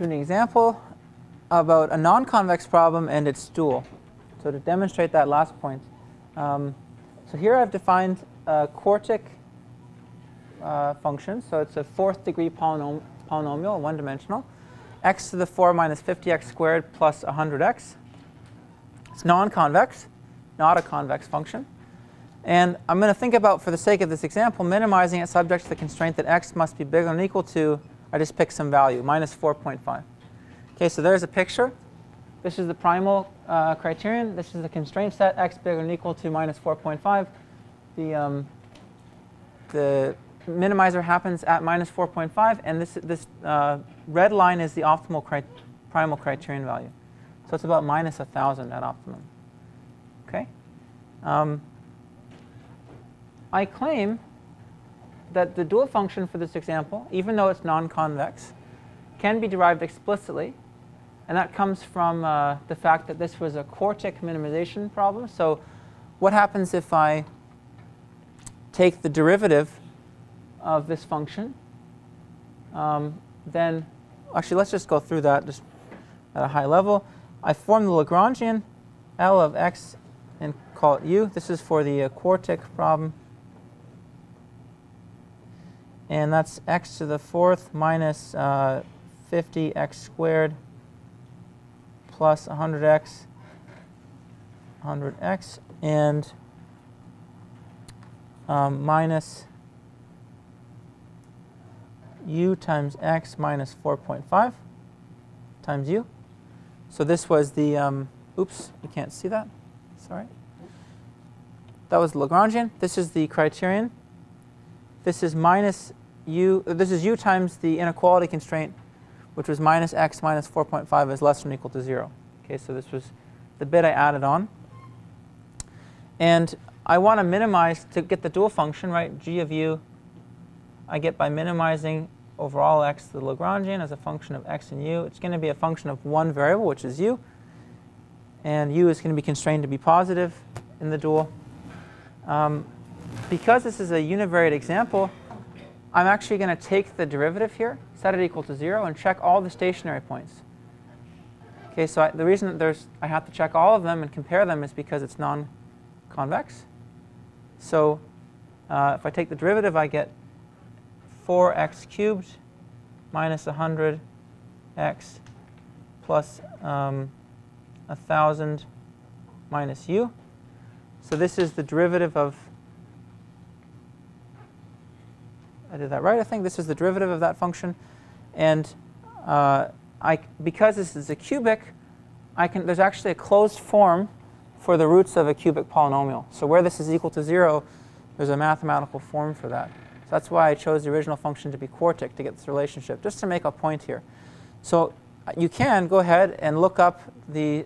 to an example about a non-convex problem and its dual. So to demonstrate that last point, so here I've defined a quartic function. So it's a 4th degree polynomial, one-dimensional, x to the 4 minus 50x squared plus 100x. It's non-convex, not a convex function. And I'm going to think about, for the sake of this example, minimizing it subject to the constraint that x must be bigger than or equal to, I just pick some value, minus 4.5. OK, so there's a picture. This is the primal criterion. This is the constraint set, x bigger than or equal to minus 4.5. The minimizer happens at minus 4.5. And this red line is the optimal primal criterion value. So it's about minus 1,000 at optimum. OK? I claim that the dual function for this example, even though it's non-convex, can be derived explicitly. And that comes from the fact that this was a quartic minimization problem. So what happens if I take the derivative of this function? Then, actually, let's just go through that just at a high level. I form the Lagrangian L of x and call it u. This is for the quartic problem. And that's x to the 4th minus 50x squared plus 100x, and minus u times x minus 4.5 times u. So this was the, oops, you can't see that. Sorry. That was Lagrangian. This is the criterion. This is minus u. This is u times the inequality constraint, which was minus x minus 4.5 is less than or equal to 0. OK, so this was the bit I added on. And I want to minimize to get the dual function, right? G of u I get by minimizing over all x to the Lagrangian as a function of x and u. It's going to be a function of one variable, which is u. And u is going to be constrained to be positive in the dual. Because this is a univariate example, I'm actually going to take the derivative here, set it equal to 0, and check all the stationary points. OK, so the reason that I have to check all of them and compare them is because it's non-convex. So if I take the derivative, I get 4x cubed minus 100x plus 1,000 minus u. So this is the derivative of, I did that right, I think. This is the derivative of that function. And because this is a cubic, there's actually a closed form for the roots of a cubic polynomial. So where this is equal to 0, there's a mathematical form for that. So that's why I chose the original function to be quartic to get this relationship, just to make a point here. So you can go ahead and look up the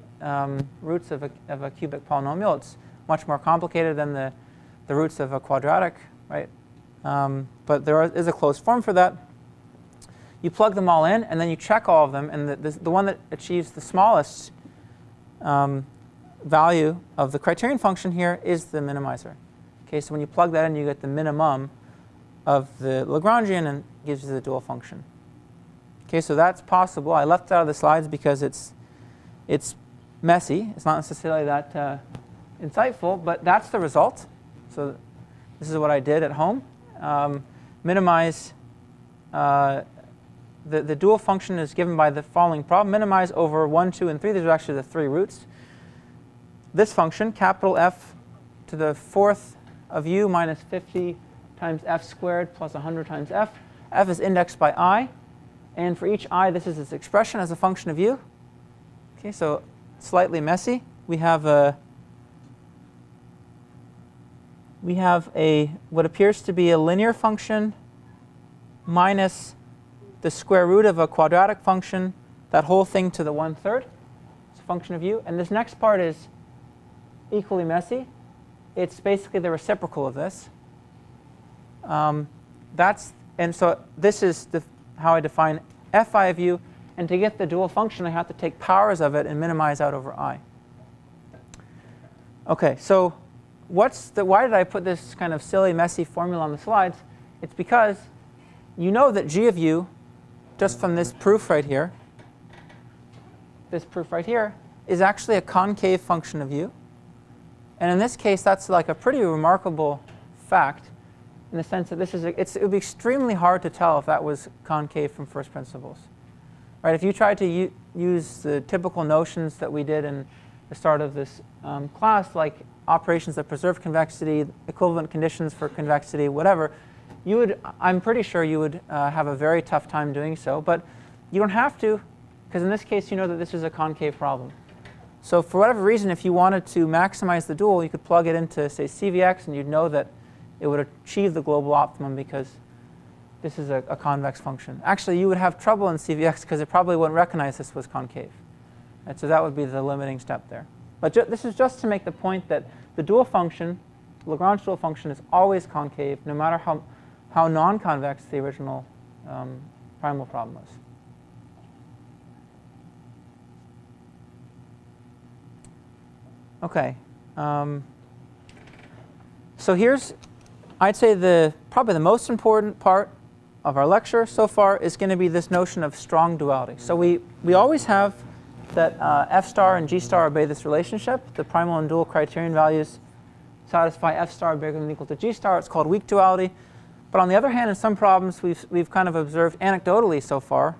roots of a cubic polynomial. It's much more complicated than the roots of a quadratic, right? But there is a closed form for that. You plug them all in, and then you check all of them. And the one that achieves the smallest value of the criterion function here is the minimizer. OK, so when you plug that in, you get the minimum of the Lagrangian and gives you the dual function. OK, so that's possible. I left it out of the slides because it's messy. It's not necessarily that insightful, but that's the result. So this is what I did at home. Minimize, the dual function is given by the following problem. Minimize over 1, 2, and 3. These are actually the 3 roots. This function, capital F to the 4th of u minus 50 times f squared plus 100 times f. F is indexed by I. And for each I, this is its expression as a function of u. OK, so slightly messy. We have what appears to be a linear function minus the square root of a quadratic function, that whole thing to the 1/3. It's a function of u. And this next part is equally messy. It's basically the reciprocal of this. And so this is how I define fi of u. And to get the dual function, I have to take powers of it and minimize out over I. OK, so why did I put this kind of silly, messy formula on the slides? It's because you know that g of u, just from this proof right here, this proof right here, is actually a concave function of u. And in this case, that's like a pretty remarkable fact in the sense that it would be extremely hard to tell if that was concave from first principles. Right? If you tried to use the typical notions that we did in the start of this class, like operations that preserve convexity, equivalent conditions for convexity, whatever, I'm pretty sure you would have a very tough time doing so. But you don't have to, because in this case, you know that this is a concave problem. So for whatever reason, if you wanted to maximize the dual, you could plug it into, say, CVX, and you'd know that it would achieve the global optimum because this is a convex function. Actually, you would have trouble in CVX because it probably wouldn't recognize this was concave. And so that would be the limiting step there. But this is just to make the point that the dual function, Lagrange dual function, is always concave, no matter how non-convex the original primal problem was. OK. So here's, I'd say, probably the most important part of our lecture so far is going to be this notion of strong duality. So we always have that f star and g star obey this relationship. The primal and dual criterion values satisfy f star bigger than or equal to g star. It's called weak duality. But on the other hand, in some problems, we've kind of observed anecdotally so far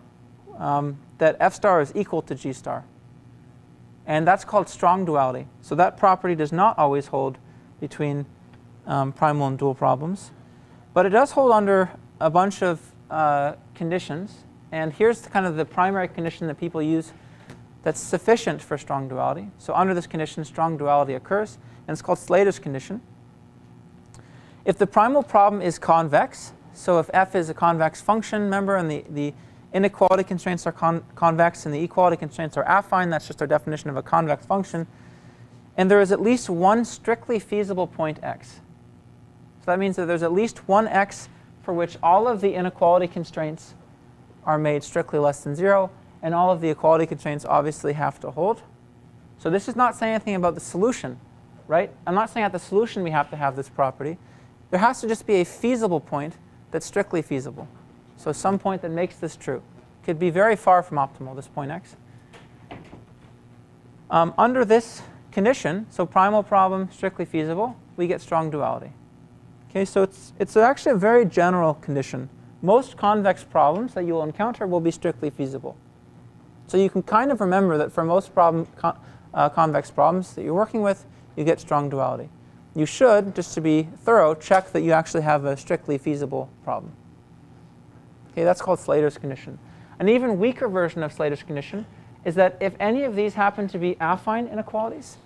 that f star is equal to g star. And that's called strong duality. So that property does not always hold between primal and dual problems. But it does hold under a bunch of conditions. And here's kind of the primary condition that people use that's sufficient for strong duality. So under this condition, strong duality occurs. And it's called Slater's condition. If the primal problem is convex, so if f is a convex function, remember, and the inequality constraints are convex and the equality constraints are affine, that's just our definition of a convex function, and there is at least one strictly feasible point x. So that means that there's at least one x for which all of the inequality constraints are made strictly less than 0, and all of the equality constraints obviously have to hold. So this is not saying anything about the solution, right? I'm not saying at the solution we have to have this property. There has to just be a feasible point that's strictly feasible. So some point that makes this true. Could be very far from optimal, this point x. Under this condition, so primal problem, strictly feasible, we get strong duality. Okay, so it's actually a very general condition. Most convex problems that you will encounter will be strictly feasible. So you can kind of remember that for most convex problems that you're working with, you get strong duality. You should, just to be thorough, check that you actually have a strictly feasible problem. Okay, that's called Slater's condition. An even weaker version of Slater's condition is that if any of these happen to be affine inequalities,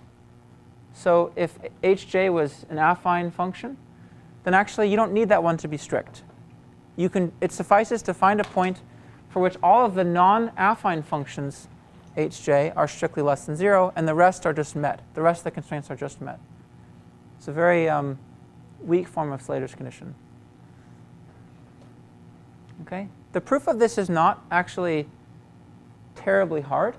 so if hj was an affine function, then actually you don't need that one to be strict. It suffices to find a point for which all of the non-affine functions hj are strictly less than 0, and the rest are just met. The rest of the constraints are just met. It's a very weak form of Slater's condition. Okay? The proof of this is not actually terribly hard.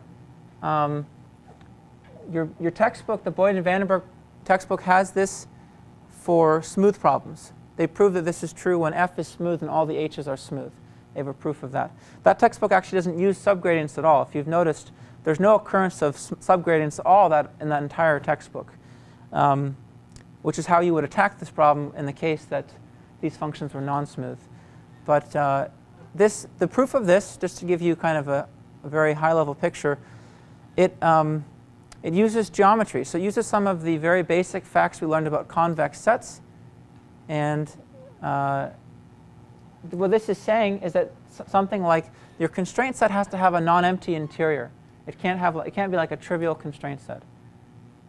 Your textbook, the Boyd and Vandenberg textbook, has this for smooth problems. They prove that this is true when f is smooth and all the h's are smooth. They have a proof of that. That textbook actually doesn't use subgradients at all. If you've noticed, there's no occurrence of subgradients at all in that entire textbook, which is how you would attack this problem in the case that these functions were non-smooth. But the proof of this, just to give you kind of a very high-level picture, it uses geometry. So it uses some of the very basic facts we learned about convex sets. And what this is saying is that something like your constraint set has to have a non-empty interior. It can't be like a trivial constraint set.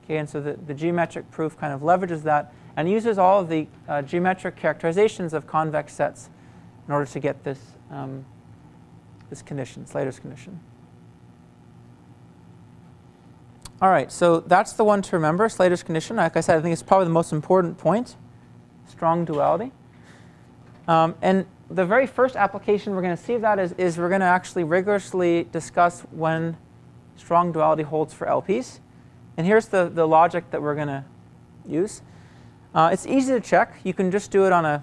Okay, and so the geometric proof kind of leverages that and uses all of the geometric characterizations of convex sets in order to get this condition, Slater's condition. All right, so that's the one to remember, Slater's condition. Like I said, I think it's probably the most important point, strong duality. And the very first application we're going to see of that is we're going to actually rigorously discuss when strong duality holds for LPs. And here's the logic that we're going to use. It's easy to check. You can just do it on a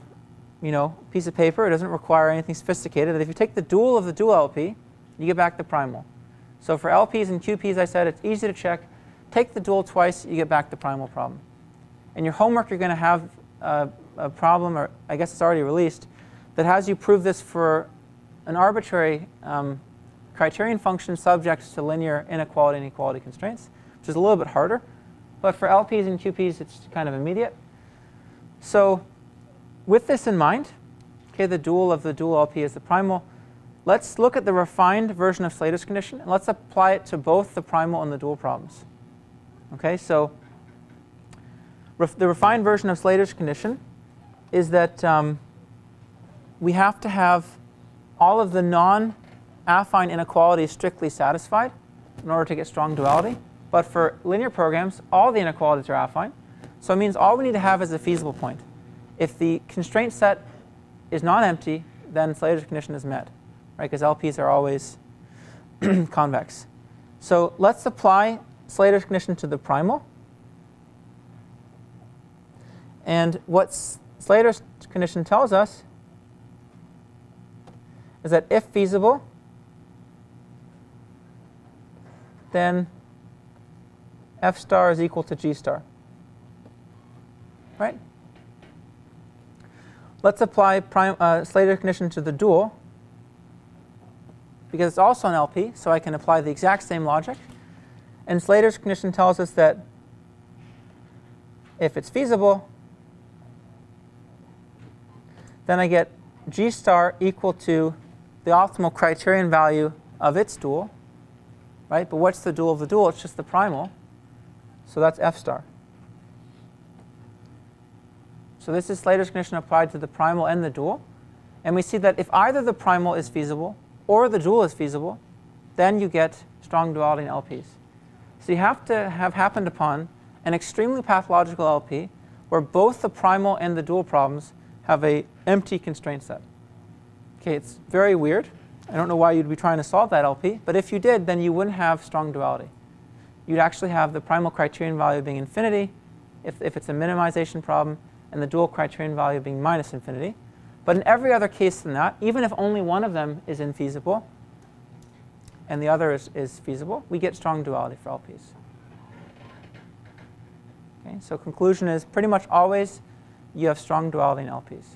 piece of paper. It doesn't require anything sophisticated. If you take the dual of the dual LP, you get back the primal. So for LPs and QPs, I said it's easy to check. Take the dual twice, you get back the primal problem. In your homework, you're going to have a problem, or I guess it's already released, that has you prove this for an arbitrary criterion function subject to linear inequality and equality constraints, which is a little bit harder. But for LPs and QPs, it's kind of immediate. So with this in mind, okay, the dual of the dual LP is the primal. Let's look at the refined version of Slater's condition, and let's apply it to both the primal and the dual problems. Okay, so the refined version of Slater's condition is that we have to have all of the non-affine inequalities strictly satisfied in order to get strong duality. But for linear programs, all the inequalities are affine. So it means all we need to have is a feasible point. If the constraint set is not empty, then Slater's condition is met, right? Because LPs are always convex. So let's apply Slater's condition to the primal. And what Slater's condition tells us is that if feasible, then F star is equal to G star. Right? Let's apply Slater's condition to the dual, because it's also an LP, so I can apply the exact same logic. And Slater's condition tells us that if it's feasible, then I get G star equal to the optimal criterion value of its dual. Right? But what's the dual of the dual? It's just the primal. So that's F star. So this is Slater's condition applied to the primal and the dual. And we see that if either the primal is feasible or the dual is feasible, then you get strong duality in LPs. So you have to have happened upon an extremely pathological LP where both the primal and the dual problems have an empty constraint set. Okay, it's very weird. I don't know why you'd be trying to solve that LP, but if you did, then you wouldn't have strong duality. You'd actually have the primal criterion value being infinity if it's a minimization problem, and the dual criterion value being minus infinity. But in every other case than that, even if only one of them is infeasible and the other is feasible, we get strong duality for LPs. Okay, so conclusion is pretty much always you have strong duality in LPs.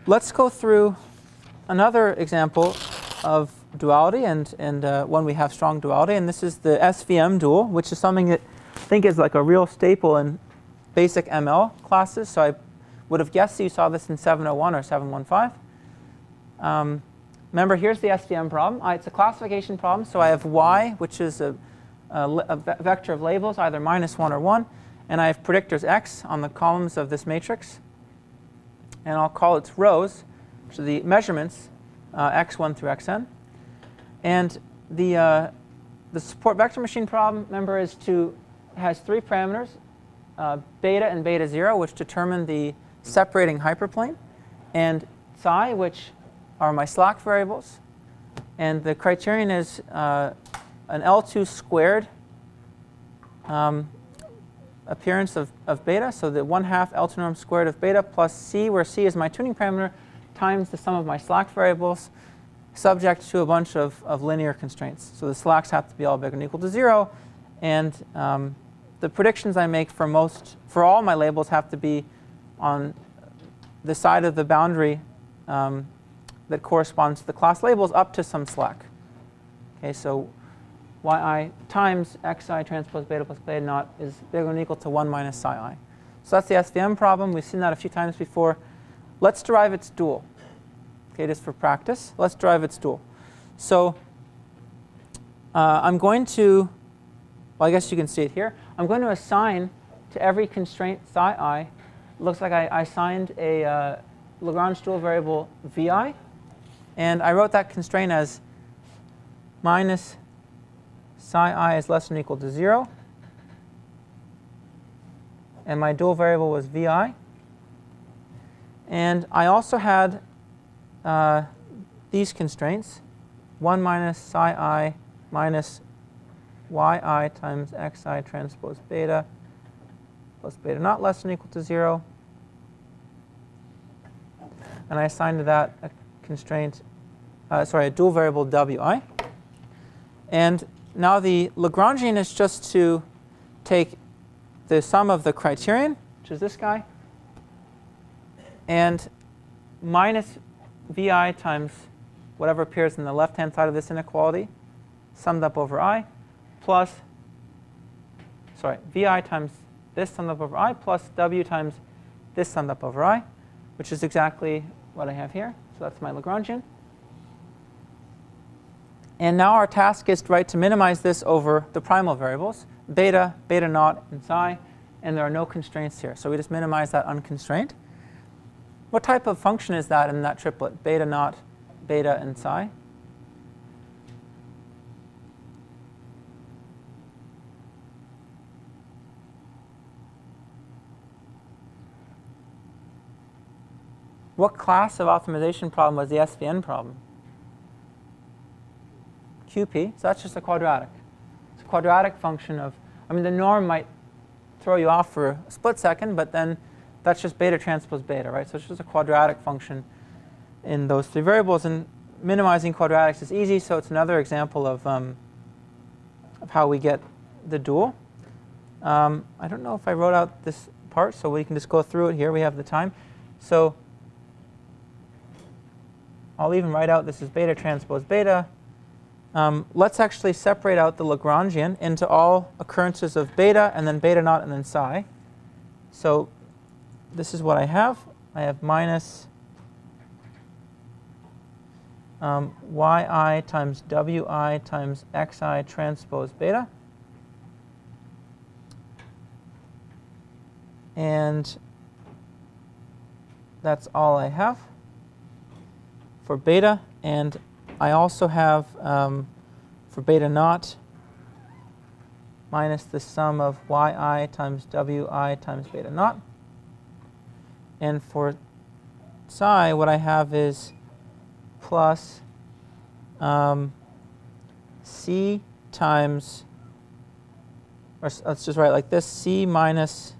Let's go through another example of duality and when we have strong duality, and this is the Svm duel, which is something that I think is like a real staple in basic ML classes. So I would have guessed that you saw this in 701 or 715. Remember, here's the Sdm problem. It's a classification problem, so I have y, which is a vector of labels, either -1 or 1, and I have predictors x on the columns of this matrix. And I'll call its rows, which are the measurements, x1 through xn. And the support vector machine problem, remember, has 3 parameters, beta and beta 0, which determine the separating hyperplane, and psi, which are my slack variables. And the criterion is an L2 squared appearance of beta, so the 1/2 L2 norm squared of beta plus c, where c is my tuning parameter, times the sum of my slack variables, subject to a bunch of linear constraints. So the slacks have to be all bigger than or equal to 0, and the predictions I make for all my labels have to be on the side of the boundary that corresponds to the class labels up to some slack. Okay, so yi times xi transpose beta plus beta naught is bigger than or equal to 1 minus psi I. So that's the Svm problem. We've seen that a few times before. Let's derive its dual. Okay, just for practice, let's derive its dual. So I'm going to, well, I guess you can see it here. I'm going to assign to every constraint psi I. It looks like I assigned a Lagrange dual variable vi, and I wrote that constraint as minus psi I is less than or equal to 0. And my dual variable was vi. And I also had these constraints, 1 minus psi I minus yi times xi transpose beta plus beta naught less than or equal to 0. and I assign to that a constraint, a dual variable wi. And now the Lagrangian is just to take the sum of the criterion, which is this guy, and minus vi times whatever appears in the left-hand side of this inequality, summed up over I, plus, vi times this summed up over I, plus w times this summed up over I, which is exactly what I have here. So that's my Lagrangian. And now our task is to minimize this over the primal variables, beta, beta naught, and psi, and there are no constraints here. So we just minimize that unconstrained. What type of function is that in that triplet, beta naught, beta, and psi? What class of optimization problem was the Svm problem? QP, so that's just a quadratic. It's a quadratic function of, I mean, the norm might throw you off for a split second, but then that's just beta transpose beta, right? So it's just a quadratic function in those three variables, and minimizing quadratics is easy, so it's another example of how we get the dual. I don't know if I wrote out this part, so we can just go through it here. We have the time. So I'll even write out this is beta transpose beta. Let's actually separate out the Lagrangian into all occurrences of beta, and then beta naught, and then psi. So this is what I have. I have minus yi times wi times xi transpose beta. And that's all I have for beta. And I also have, for beta naught, minus the sum of yi times wi times beta naught. And for psi, what I have is plus c times, or let's just write it like this, c minus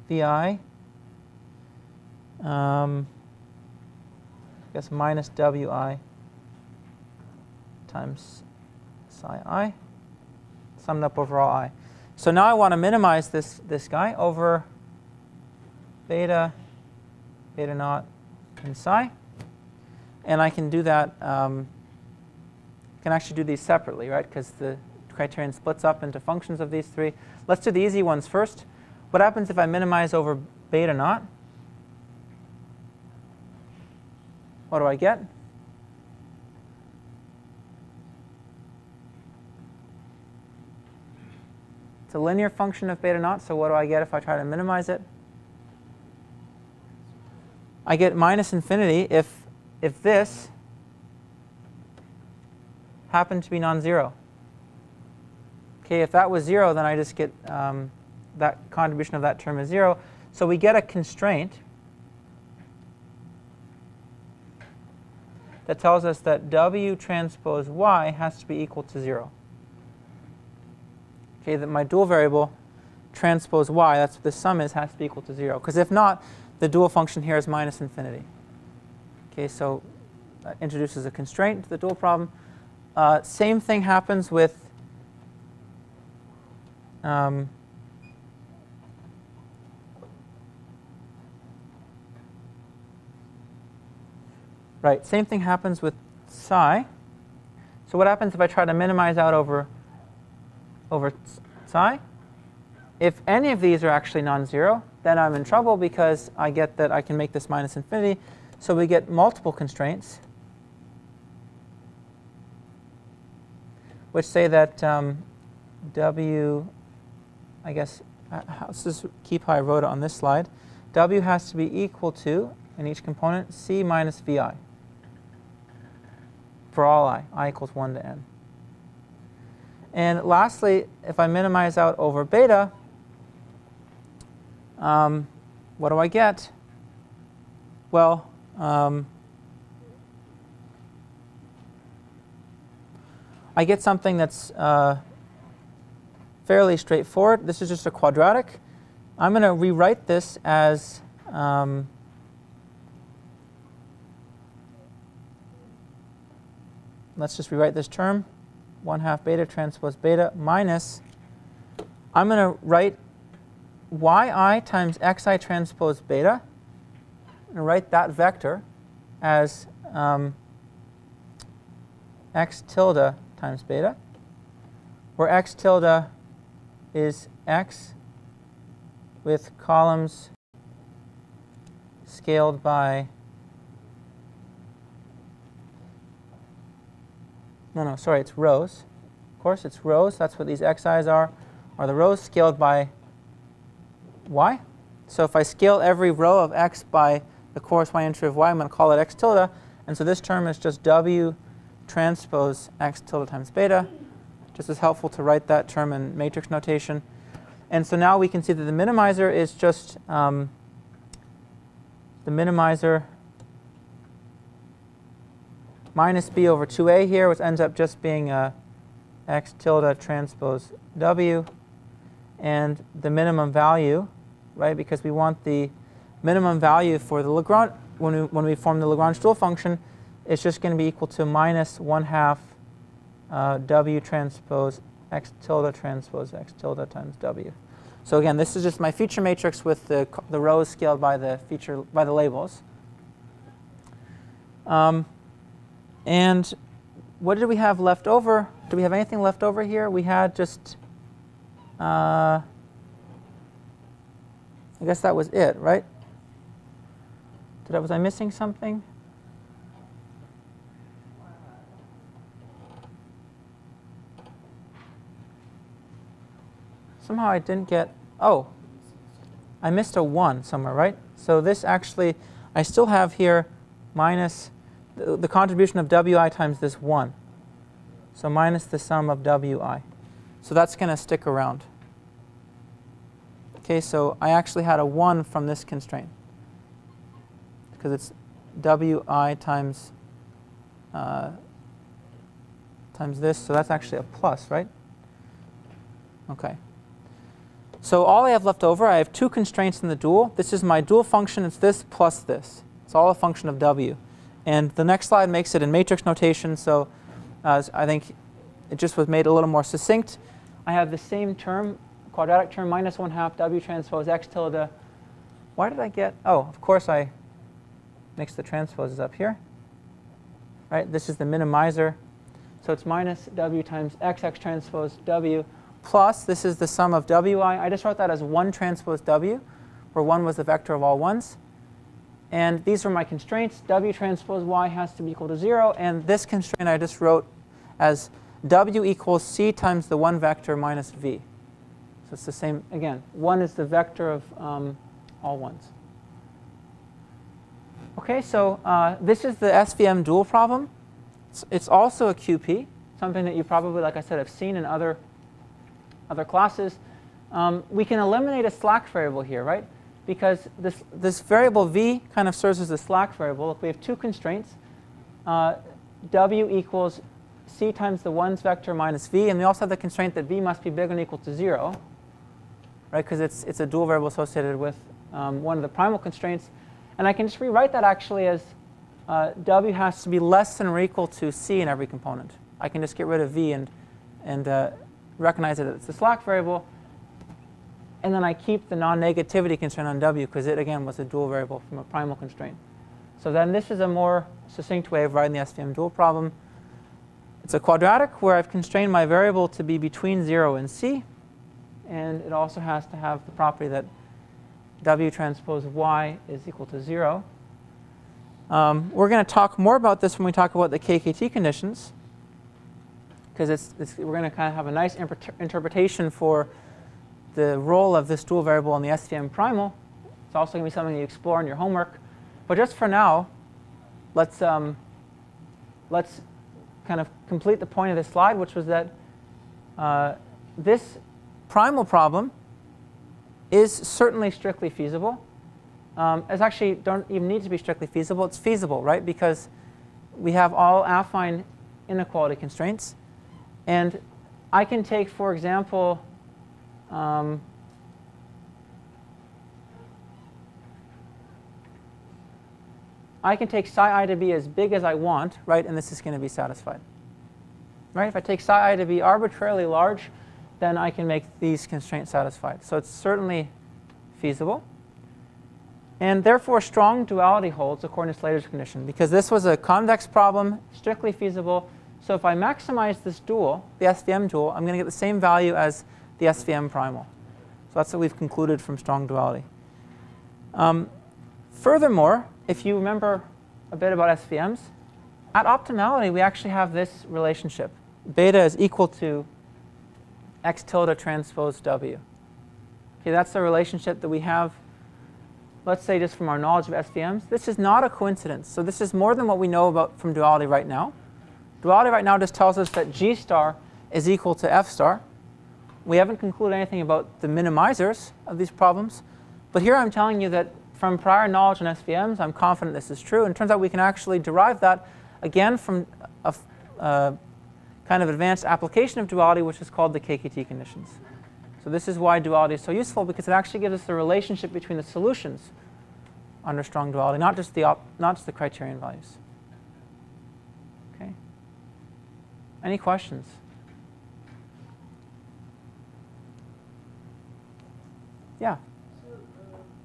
vi, I guess minus wi times psi I, summed up over all I. So now I want to minimize this guy over beta, beta naught, and psi. And I can do that, I can actually do these separately, right? Because the criterion splits up into functions of these three. Let's do the easy ones first. What happens if I minimize over beta naught? What do I get? It's a linear function of beta naught, so what do I get if I try to minimize it? I get minus infinity if this happened to be non-zero. Okay, if that was 0, then I just get that contribution of that term is 0. So we get a constraint that tells us that w transpose y has to be equal to 0. Okay, that my dual variable transpose y, that's what the sum is, has to be equal to 0. Because if not, the dual function here is minus infinity. Okay, so that introduces a constraint to the dual problem. Same thing happens with right, same thing happens with psi. So what happens if I try to minimize out over psi? If any of these are actually non-zero, then I'm in trouble because I get that I can make this minus infinity. So we get multiple constraints, which say that w, I guess, let's just keep how I wrote it on this slide. W has to be equal to, in each component, c minus vi for all I equals 1 to n. And lastly, if I minimize out over beta, what do I get? Well, I get something that's fairly straightforward. This is just a quadratic. I'm going to rewrite this as let's just rewrite this term, 1/2 beta transpose beta minus, I'm going to write yi times xi transpose beta, and write that vector as x tilde times beta, where x tilde is x with columns scaled by, it's rows. Of course, it's rows. That's what these xi's are the rows scaled by y. So if I scale every row of x by the corresponding entry of y, I'm going to call it x tilde. And so this term is just w transpose x tilde times beta. Just as helpful to write that term in matrix notation. And so now we can see that the minimizer is just the minimizer minus b over 2a here, which ends up just being x tilde transpose w, and the minimum value, right? Because we want the minimum value for the Lagrange, when we form the Lagrange dual function, it's just going to be equal to minus 1/2 w transpose x tilde transpose x tilde times w. So again, this is just my feature matrix with the rows scaled by the labels. And what did we have left over? Do we have anything left over here? We had just, I guess that was it, right? Was I missing something? Somehow I didn't get, oh, I missed a 1 somewhere, right? So this actually, I still have here minus the contribution of wi times this 1. So minus the sum of wi. So that's going to stick around. Okay, so I actually had a 1 from this constraint, because it's wi times this, so that's actually a plus, right? Okay. So all I have left over, I have 2 constraints in the dual. This is my dual function. It's this plus this. It's all a function of w. And the next slide makes it in matrix notation, so I think it just was made a little more succinct. I have the same term, quadratic term, minus 1/2 w transpose x tilde. Why did I get, oh, of course I mixed the transposes up here. Right, this is the minimizer. So it's minus w times x transpose w plus, this is the sum of wi. I just wrote that as 1 transpose w, where 1 was the vector of all 1s. And these are my constraints. W transpose y has to be equal to 0. And this constraint I just wrote as w equals c times the 1 vector minus v. So it's the same, again, 1 is the vector of all 1s. OK, so this is the Svm dual problem. It's also a QP, something that you probably, like I said, have seen in other classes. We can eliminate a slack variable here, right? Because this variable v kind of serves as a slack variable. Look, we have 2 constraints. W equals c times the 1's vector minus v. And we also have the constraint that v must be bigger than or equal to 0, right? Because it's a dual variable associated with one of the primal constraints. And I can just rewrite that actually as w has to be less than or equal to c in every component. I can just get rid of v and recognize that it's a slack variable. And then I keep the non-negativity constraint on w, because it, again, was a dual variable from a primal constraint. So then this is a more succinct way of writing the Svm dual problem. It's a quadratic where I've constrained my variable to be between 0 and c. And it also has to have the property that w transpose y is equal to 0. We're going to talk more about this when we talk about the Kkt conditions, because we're going to kind of have a nice interpretation for the role of this dual variable in the Svm primal. It's also going to be something you explore in your homework. But just for now, let's kind of complete the point of this slide, which was that this primal problem is certainly strictly feasible. It's actually don't even need to be strictly feasible. It's feasible, right? Because we have all affine inequality constraints. And I can take, for example, I can take psi I to be as big as I want, right? And this is going to be satisfied. right? If I take psi I to be arbitrarily large, then I can make these constraints satisfied. So it's certainly feasible. And therefore, strong duality holds according to Slater's condition, because this was a convex problem, strictly feasible. So if I maximize this dual, the Svm dual, I'm going to get the same value as the Svm primal. So that's what we've concluded from strong duality. Furthermore, if you remember a bit about SVMs, at optimality, we actually have this relationship. Beta is equal to x tilde transpose w. Okay, that's the relationship that we have, let's say, just from our knowledge of SVMs. This is not a coincidence. So this is more than what we know about from duality right now. Duality right now just tells us that G star is equal to F star. We haven't concluded anything about the minimizers of these problems. But here I'm telling you that from prior knowledge on SVMs, I'm confident this is true. And it turns out we can actually derive that, again, from a kind of advanced application of duality, which is called the Kkt conditions. So this is why duality is so useful, because it actually gives us the relationship between the solutions under strong duality, not just the criterion values. Okay. Any questions? Yeah. So,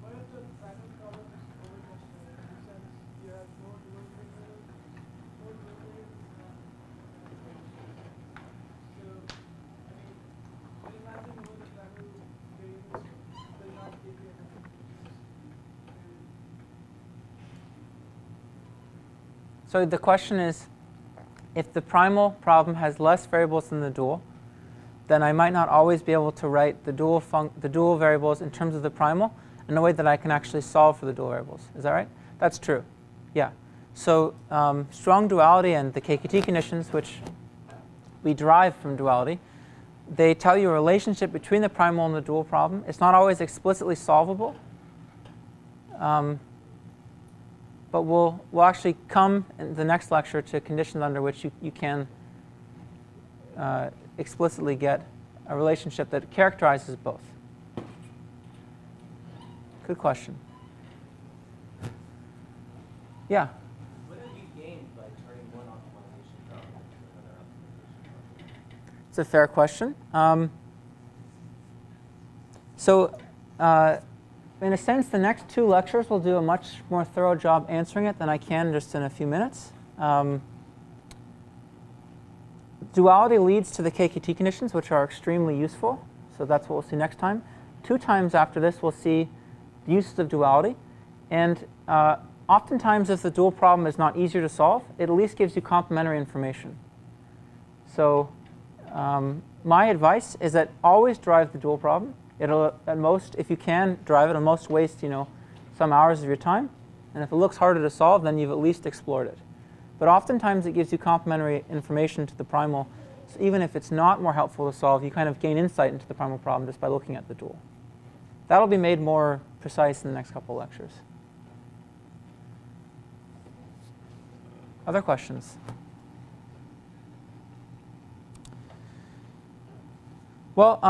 why are the primal problem is overconstant in the sense you have no dual variable, so, I mean, imagine all the primal variables will not give you enough. So the question is, if the primal problem has less variables than the dual, then I might not always be able to write the dual variables in terms of the primal in a way that I can actually solve for the dual variables. Is that right? That's true. Yeah. So strong duality and the Kkt conditions, which we derive from duality, they tell you a relationship between the primal and the dual problem. It's not always explicitly solvable. But we'll actually come in the next lecture to conditions under which you can explicitly get a relationship that characterizes both. Good question. Yeah? What have you gained by turning one optimization problem into another optimization problem? It's a fair question. In a sense, the next two lectures will do a much more thorough job answering it than I can just in a few minutes. Duality leads to the Kkt conditions, which are extremely useful. So that's what we'll see next time. 2 times after this, we'll see the uses of duality. And oftentimes, if the dual problem is not easier to solve, it at least gives you complementary information. So my advice is that always drive the dual problem. It'll, at most, if you can drive it, it'll most waste some hours of your time. And if it looks harder to solve, then you've at least explored it. But oftentimes, it gives you complementary information to the primal. So even if it's not more helpful to solve, you kind of gain insight into the primal problem just by looking at the dual. That'll be made more precise in the next couple of lectures. Other questions? Well,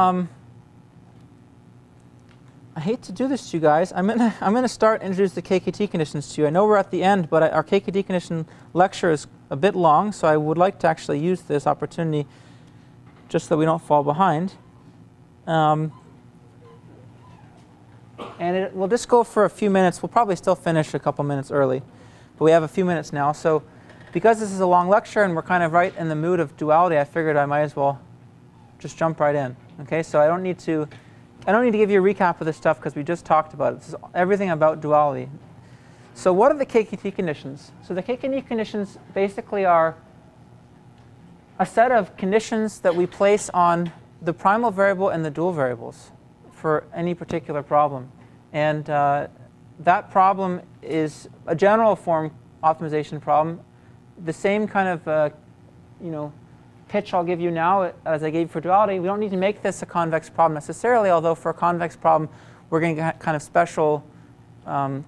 I hate to do this to you guys. I'm gonna start introduce the Kkt conditions to you. I know we're at the end, but our Kkt condition lecture is a bit long, so I would like to actually use this opportunity just so we don't fall behind. And we'll just go for a few minutes. We'll probably still finish a couple minutes early, but we have a few minutes now. So because this is a long lecture and we're kind of right in the mood of duality, I figured I might as well just jump right in. Okay, so I don't need to give you a recap of this stuff because we just talked about it. This is everything about duality. So what are the Kkt conditions? So the Kkt conditions basically are a set of conditions that we place on the primal variable and the dual variables for any particular problem. And that problem is a general form optimization problem. The same kind of pitch I'll give you now as I gave for duality. We don't need to make this a convex problem necessarily, although for a convex problem, we're going to get kind of special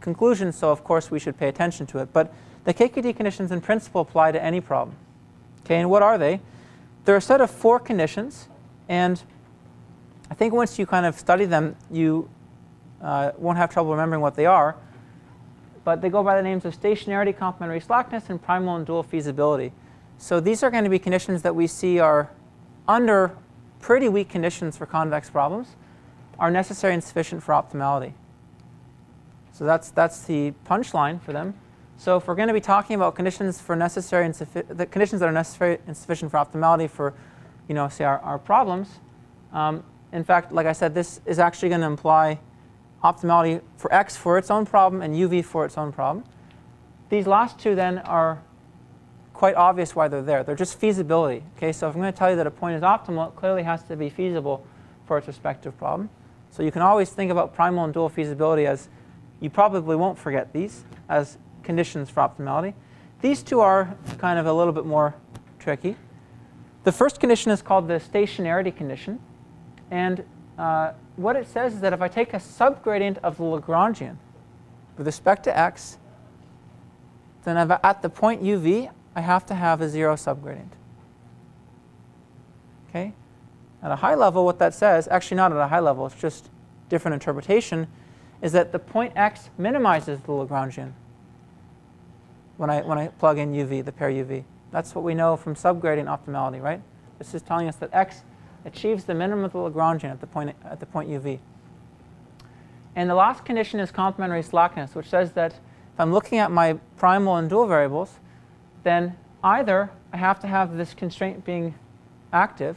conclusions, so of course we should pay attention to it. But the Kkt conditions in principle apply to any problem. Okay, and what are they? They're a set of 4 conditions, and I think once you kind of study them, you won't have trouble remembering what they are. But they go by the names of stationarity, complementary slackness, and primal and dual feasibility. So these are going to be conditions that we see are under pretty weak conditions for convex problems, are necessary and sufficient for optimality. So that's the punchline for them. So if we're going to be talking about conditions for necessary and the conditions that are necessary and sufficient for optimality for, say our problems, in fact, like I said, this is actually going to imply optimality for x for its own problem and uv for its own problem. These last two then are quite obvious why they're there. They're just feasibility. Okay, so if I'm going to tell you that a point is optimal, it clearly has to be feasible for its respective problem. So you can always think about primal and dual feasibility as, you probably won't forget these, as conditions for optimality. These two are kind of a little bit more tricky. The first condition is called the Stationarity Condition. And what it says is that if I take a subgradient of the Lagrangian with respect to x, then at the point uv, I have to have a 0 subgradient. Okay? At a high level, what that says, actually not at a high level, it's just different interpretation, is that the point x minimizes the Lagrangian when I plug in uv, the pair uv. That's what we know from subgradient optimality, right? This is telling us that x achieves the minimum of the Lagrangian at the point uv. And the last condition is complementary slackness, which says that if I'm looking at my primal and dual variables, then either I have to have this constraint being active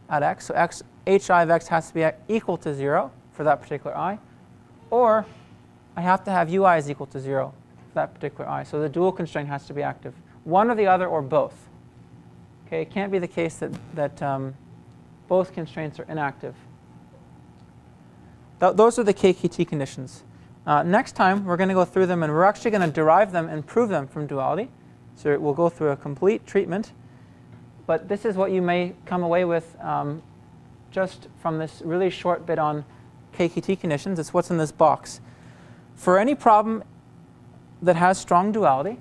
at x, so hi of x has to be equal to 0 for that particular I, or I have to have ui is equal to 0 for that particular I. So the dual constraint has to be active. One or the other or both. Okay, it can't be the case that both constraints are inactive. Those are the Kkt conditions. Next time, we're going to go through them, and we're actually going to derive them and prove them from duality. So we'll go through a complete treatment. But this is what you may come away with just from this really short bit on Kkt conditions. It's what's in this box. For any problem that has strong duality,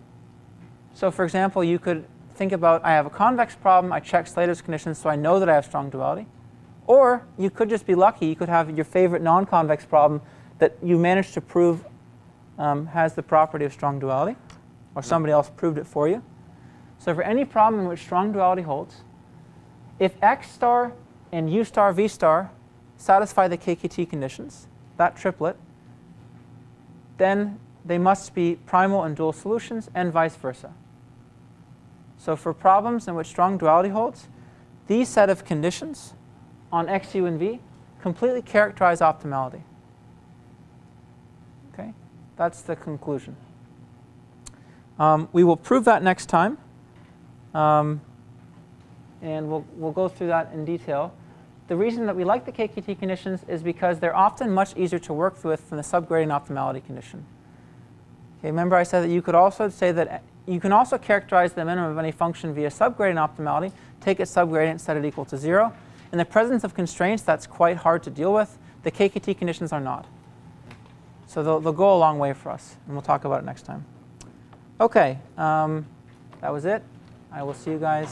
so for example, you could think about, I have a convex problem, I check Slater's conditions, so I know that I have strong duality. Or you could just be lucky, you could have your favorite non-convex problem that you managed to prove has the property of strong duality, or somebody else proved it for you. So for any problem in which strong duality holds, if x star and u star v star satisfy the Kkt conditions, that triplet, then they must be primal and dual solutions, and vice versa. So for problems in which strong duality holds, these set of conditions on x, u, and v completely characterize optimality. Okay, that's the conclusion. We will prove that next time, and we'll go through that in detail. The reason that we like the Kkt conditions is because they're often much easier to work with than the subgradient optimality condition. Okay, remember I said that you could also say that you can also characterize the minimum of any function via subgradient optimality, take its subgradient, set it equal to 0. In the presence of constraints, that's quite hard to deal with. The Kkt conditions are not. So they'll go a long way for us, and we'll talk about it next time. OK, that was it. I will see you guys.